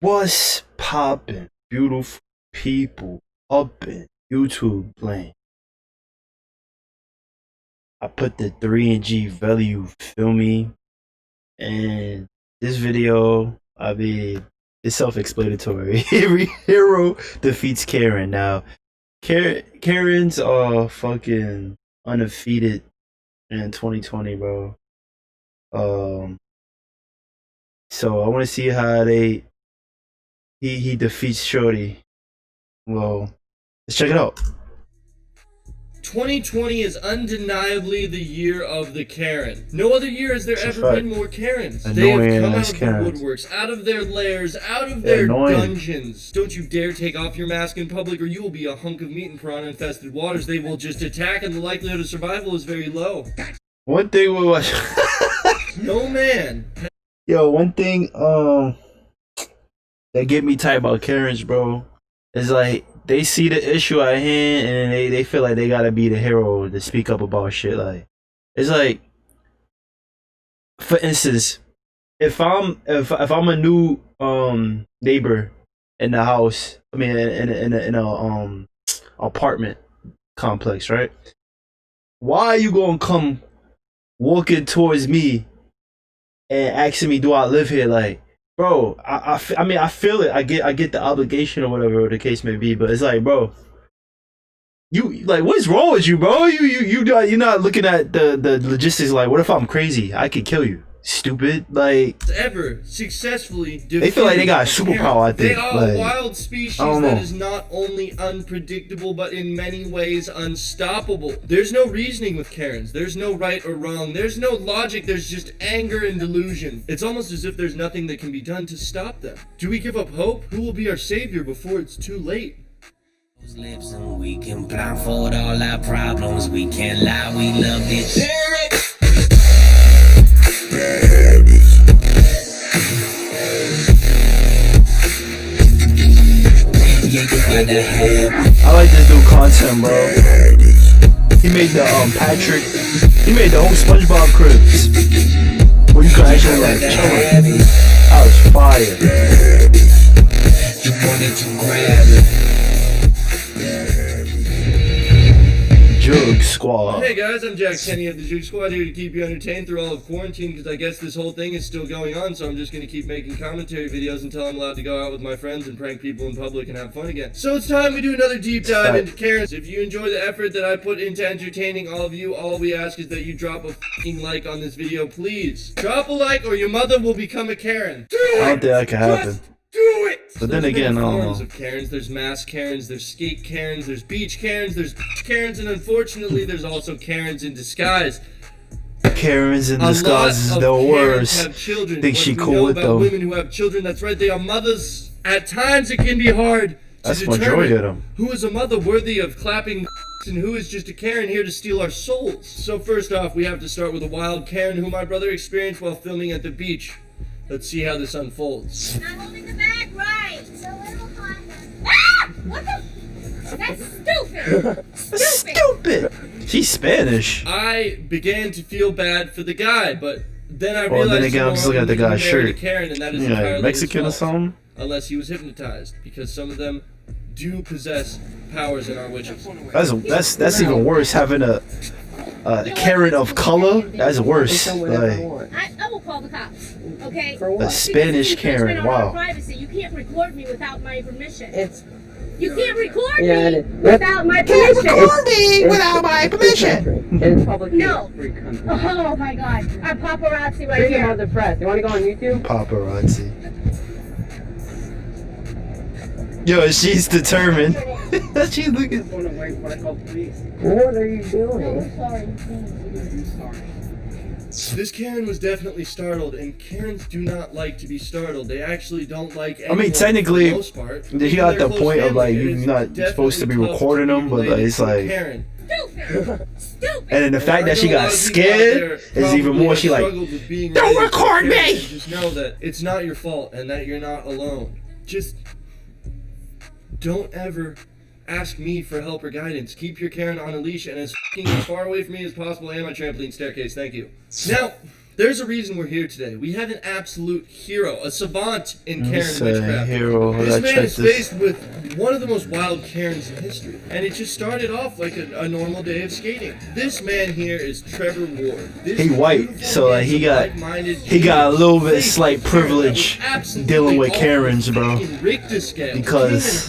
What's poppin', beautiful people up in YouTube land? I put the 3G value, feel me? And this video, I mean, it's self-explanatory. Every hero defeats Karen. Now, Karens are fucking undefeated in 2020, bro. So I want to see how he defeats Shorty. Well, let's check it out. 2020 is undeniably the year of the Karen. No other year has there ever been more Karens. They have come out of the woodworks, out of their lairs, out of their dungeons. Don't you dare take off your mask in public or you will be a hunk of meat in piranha-infested waters. They will just attack and the likelihood of survival is very low. One thing we watch. No man. Yo, one thing that get me tight about Karens, bro, is like they see the issue at hand and they feel like they gotta be the hero to speak up about shit. Like it's like, for instance, if I'm a new neighbor in the house, I mean in a apartment complex, right? Why are you gonna come walking towards me and asking me, do I live here? Like, bro, I mean, I feel it. I get the obligation or whatever the case may be, but it's like, bro, you like, what's wrong with you, bro? You're not looking at the logistics. Like, what if I'm crazy? I could kill you, stupid. Like, ever successfully they feel like they got a superpower. I think they are like, a wild species that is not only unpredictable but in many ways unstoppable. There's no reasoning with Karens. There's no right or wrong. There's no logic. There's just anger and delusion. It's almost as if there's nothing that can be done to stop them. Do we give up hope? Who will be our savior before it's too late? Lips and we can blindfold all our problems. We can't lie, we love it. I like this new content, bro. He made the Patrick. He made the whole SpongeBob cribs where you can actually like chill. That was fire. You wanted to grab it. Joog Squad. Hey guys, I'm Jack Kenny of the Joog Squad, here to keep you entertained through all of quarantine, because I guess this whole thing is still going on, so I'm just going to keep making commentary videos until I'm allowed to go out with my friends and prank people in public and have fun again. So it's time we do another deep dive into Karens. If you enjoy the effort that I put into entertaining all of you, all we ask is that you drop a f***ing like on this video, please. Drop a like or your mother will become a Karen. I don't think that can happen. Do it! But then again, I don't know. Forms of Karens. There's mass Karens, there's skate Karens, there's beach Karens, there's Karens, and unfortunately there's also Karens in disguise. Karens in disguise is the worst. Think she cool with them. Women who have children, that's right, they are mothers. At times it can be hard to determine who is a mother worthy of clapping and who is just a Karen here to steal our souls. So first off, we have to start with a wild Karen who my brother experienced while filming at the beach. Let's see how this unfolds. Not holding the bag right. It's a little hot. Ah! What the? That's stupid. Stupid. She's Spanish. I began to feel bad for the guy, but then I realized. Then again, I'm just looking at the guy's shirt. Karen, and that is like Mexican or something. Unless he was hypnotized, because some of them do possess powers in our witches. That's even worse. Having a Karen of color. That's worse. Like, I will call the cops. Okay. A Spanish Karen. Wow. Privacy. You can't record me without my permission. You can't record me without my permission. Can't record me without my permission. It's public. No. Oh my God. I'm paparazzi right here. On the press. You want to go on YouTube? Paparazzi. Yo, she's determined. She's looking. What are you doing? Sorry. This Karen was definitely startled, and Karens do not like to be startled. They actually don't like anyone, I mean, technically, for the most part. he got the point of like you're not supposed to be recording them, but like, it's like. Stupid. And then the fact that she got scared is even more. She like, don't record me. Just know that it's not your fault and that you're not alone. Just don't ever ask me for help or guidance. Keep your Karen on a leash and as far away from me as possible and my trampoline staircase. Thank you. Now, There's a reason we're here today. We have an absolute hero, a savant in Karen Say witchcraft. hero. This I man checked is this. faced with one of the most wild Karens in history. And it just started off like a normal day of skating. This man here is Trevor Ward. This He white, beautiful, so like he got a little bit slight privilege dealing with Karens, bro. Because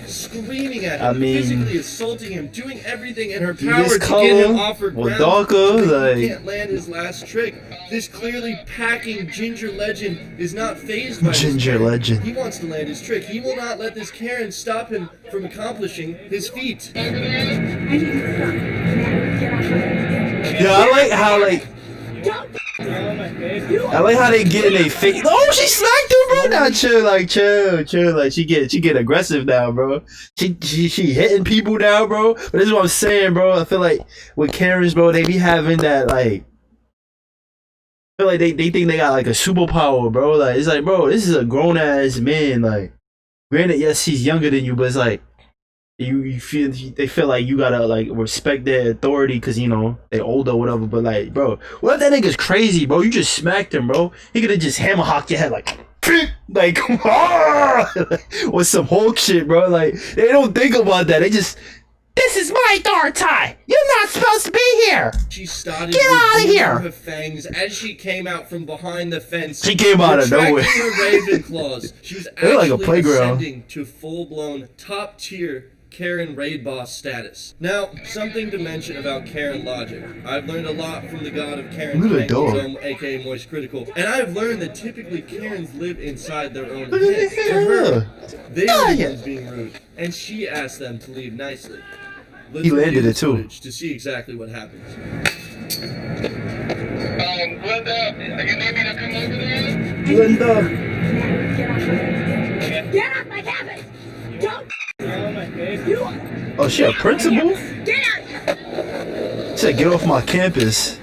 screaming at him, I mean, physically assaulting him, doing everything in her he power gets to get him color off her or ground. darker, He like can't land his last trick. This clearly packing ginger legend is not fazed by this Ginger Karen. legend. He wants to land his trick. He will not let this Karen stop him from accomplishing his feat. Yeah, I like how they get in their face. Oh, she smacked him, bro. Now chill. Like she get aggressive now, bro. She hitting people now, bro. But this is what I'm saying, bro. I feel like with Karens, bro, they be having that like. I feel like they think they got like a superpower, bro. Like it's like, bro, this is a grown ass man. Like, granted, yes, he's younger than you, but it's like. They feel like you gotta like respect their authority because you know they older or whatever. But like, bro, what if that nigga's crazy, bro? You just smacked him, bro. He could have just hammer hocked your head like with some Hulk shit, bro. Like they don't think about that. They just, this is my authority. You're not supposed to be here. She started Get out of here. her fangs as she came out from behind the fence. She came out of nowhere. Her raven claws. She's They're like a actually playground. ascending to full-blown top-tier Karen raid boss status. Now, something to mention about Karen logic. I've learned a lot from the god of Karen, Look at the dog. aka Moist Critical, and I've learned that typically Karens live inside their own Look at head. the To her, hair. they are the ones being rude, and she asked them to leave nicely. Let's He landed review it this too. footage to see exactly what happens. Glenda, you need me to come over there? Linda. Get off my campus! Don't you Oh, she a principal? get out here! She said, get off my campus.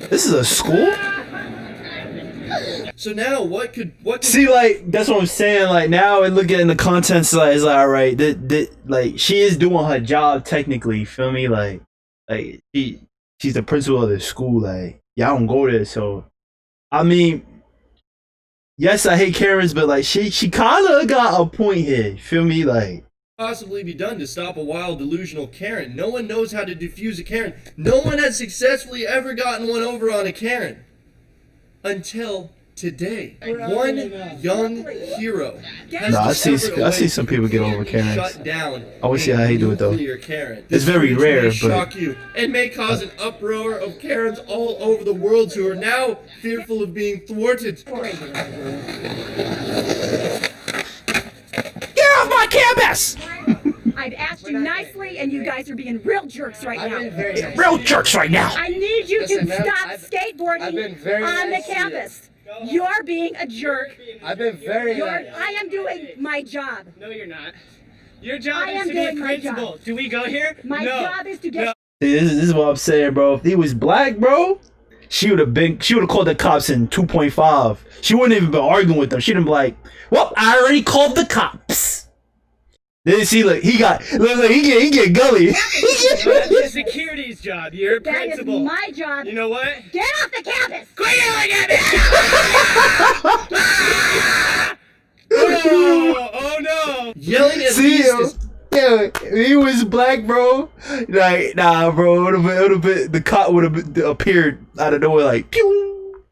This is a school? So now, what could See, like, that's what I'm saying. Like, now and look at in the contents, like, it's like, all right, like, she is doing her job technically, feel me? Like she's the principal of the school. Like, y'all don't go there, so. I mean, yes, I hate Karens, but, like, she kind of got a point here, feel me? Like, possibly be done to stop a wild delusional Karen? No one knows how to defuse a Karen. No one has successfully ever gotten one over on a Karen. Until today. One young hero has No, I see discovered a way some to people get over completely Karens. shut down I wanna see how he do it, though. nuclear Karen. It's This very footage rare, may but- shock you and may cause an uproar of Karens all over the world who are now fearful of being thwarted. get off my campus! I've asked you nicely, and you guys are being real jerks right I've been now. very nice. Real jerks right now. I need you Listen, to ma'am, stop I've skateboarding been very on the nice to you. campus. You're being a jerk. I've been very nice. I am doing my job. No, you're not. Your job I is am to be doing my principal. job. Do we go here? My no. job is to get. This is what I'm saying, bro. If he was black, bro, she would have called the cops in 2.5. She wouldn't even be arguing with them. She'd have been like, well, I already called the cops. Then see, look, he get gully. That's the security's job. You're a That is principal. my job. You know what? Get off the campus. Quit yelling at me! Oh no! Yelling at See, least is yeah, he was black, bro. Like, nah, bro. It would have been the cop would have appeared out of nowhere, like, pew.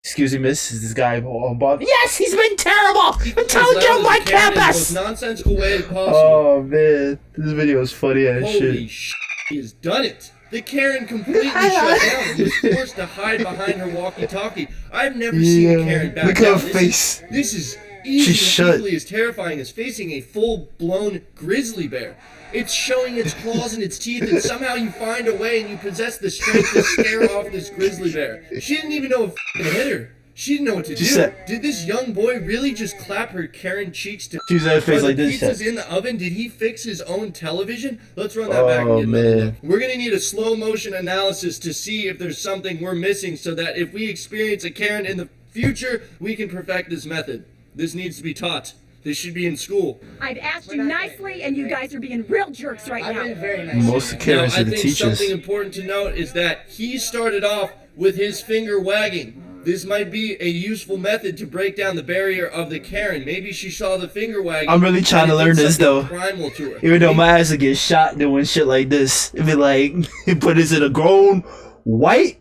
Excuse me, miss. Is this guy on board? Yes, he's been terrible. I'm telling you, my in the campus. most nonsensical way possible. Oh man, this video is funny as Holy shit. shit, he has done it. The Karen completely shut down and was forced to hide behind her walkie-talkie. I've never seen a Karen back Look at down. her face. This is She's shut. equally as terrifying as facing a full-blown grizzly bear. It's showing its claws and its teeth, and somehow you find a way and you possess the strength to scare off this grizzly bear. She didn't even know if it hit her. She didn't know what to do. said- Did this young boy really just clap her Karen cheeks to... She was at her face Are like the this. pizzas in the oven? Did he fix his own television? Let's run that back and Oh get another man. look. We're gonna need a slow motion analysis to see if there's something we're missing so that if we experience a Karen in the future, we can perfect this method. This needs to be taught. This should be in school. I've asked you nicely, and you guys are being real jerks right I've been now. very nice. Most of Now, Karens I are the think teachers. something important to note is that he started off with his finger wagging. This might be a useful method to break down the barrier of the Karen. Maybe she saw the finger wagging. I'm really trying to learn this though. Primal to her. Even though my ass would get shot doing shit like this. It'd be like, but is it a grown white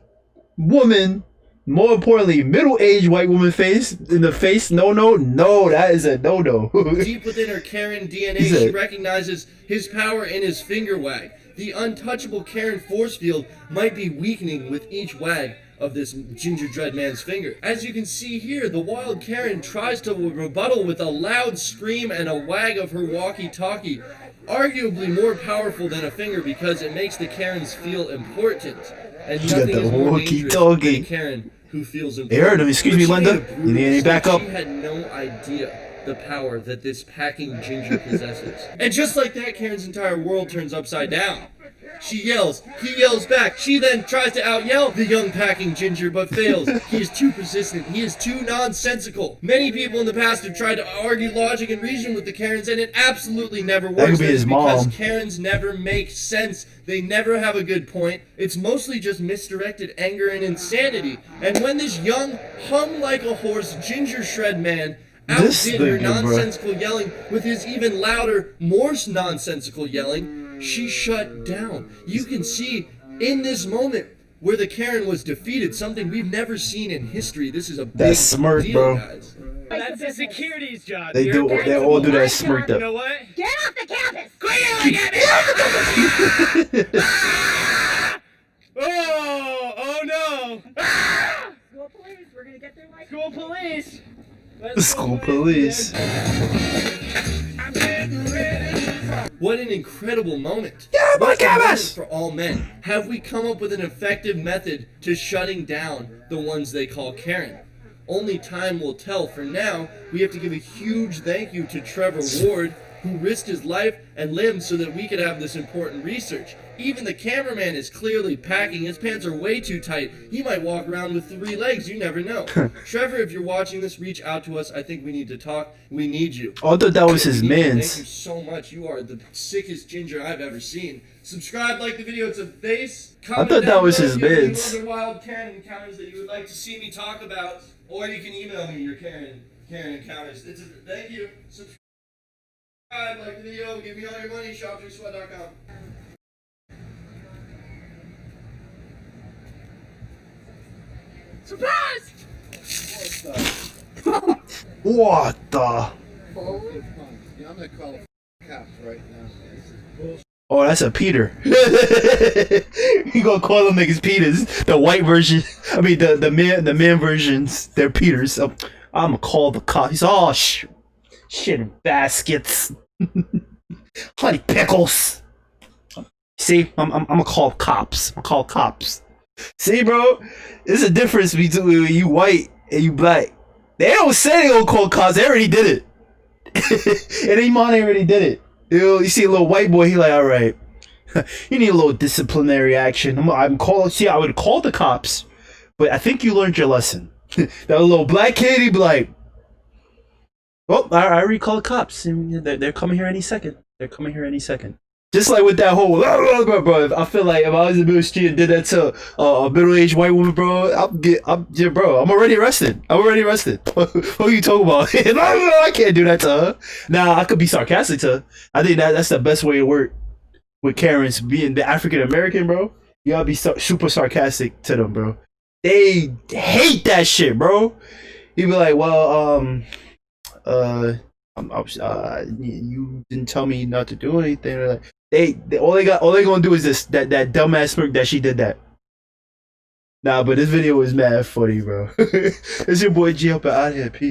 woman? More importantly, middle-aged white woman face in the face? No, that is a no. Deep within her Karen DNA, she recognizes his power in his finger wag. The untouchable Karen force field might be weakening with each wag of this ginger dread man's finger. As you can see here, the wild Karen tries to rebuttal with a loud scream and a wag of her walkie-talkie, arguably more powerful than a finger because it makes the Karens feel important. And nothing is more dangerous than a Karen who feels important. They heard him. Excuse me, Linda. You need any backup? She had no idea the power that this packing ginger possesses. And just like that, Karen's entire world turns upside down. She yells, he yells back. She then tries to out-yell the young packing ginger, but fails. He is too persistent. He is too nonsensical. Many people in the past have tried to argue logic and reason with the Karens, and it absolutely never works. That could be his mom. Because Karens never make sense. They never have a good point. It's mostly just misdirected anger and insanity. And when this young, hum like a horse ginger shred man outdid her nonsensical yelling with his even louder, more nonsensical yelling, she shut down. You can see in this moment where the Karen was defeated, something we've never seen in history. This is a big smirk, deal, bro. guys. That's the security's job. They all do that smirk You up. know what? Get off the campus! Oh no! School police, we're gonna get their license. School police! School police. What an incredible moment. My campus! For all men, have we come up with an effective method to shutting down the ones they call Karen? Only time will tell. For now, we have to give a huge thank you to Trevor Ward, who risked his life and limbs so that we could have this important research. Even the cameraman is clearly packing. His pants are way too tight. He might walk around with 3 legs. You never know. Trevor, if you're watching this, reach out to us. I think we need to talk. We need you. Oh, I thought that was his man's. Thank you so much. You are the sickest ginger I've ever seen. Subscribe, like the video. It's a base. Comment I thought that was down his below if you have man's. any other wild Karen encounters that you would like to see me talk about, or you can email me your Karen encounters. Thank you. Subscribe, like the video, give me all your money. JOOGSQUAD.com. Surprise! What the? Yeah, I'm gonna call the cops right now. Oh, that's a Peter. You gonna call them niggas Peters? The white version. I mean, the man versions. They're Peters. I'm gonna call the cops. He's all shit baskets, honey pickles. See, I'm gonna call cops. I'm gonna call cops. See, bro, there's a difference between you white and you black. They don't say they gonna call cops. They already did it. And Iman already did it. You see a little white boy, he like, all right, you need a little disciplinary action. I'm calling. See, I would call the cops, but I think you learned your lesson. That little black kid, he'd be like, well, I already called the cops. They're coming here any second. They're coming here any second. Just like with that whole, bro. I feel like if I was in the middle of the street and did that to a middle-aged white woman, bro, I'm already arrested. What are you talking about? I can't do that to her. Nah, I could be sarcastic to her. I think that's the best way to work with Karens. Being the African American, bro, you gotta be super sarcastic to them, bro. They hate that shit, bro. You be like, well, you didn't tell me not to do anything. Or like, all they gonna do is this that dumbass smirk that she did that. Nah, but this video was mad funny, bro. It's your boy G up out here. Peace.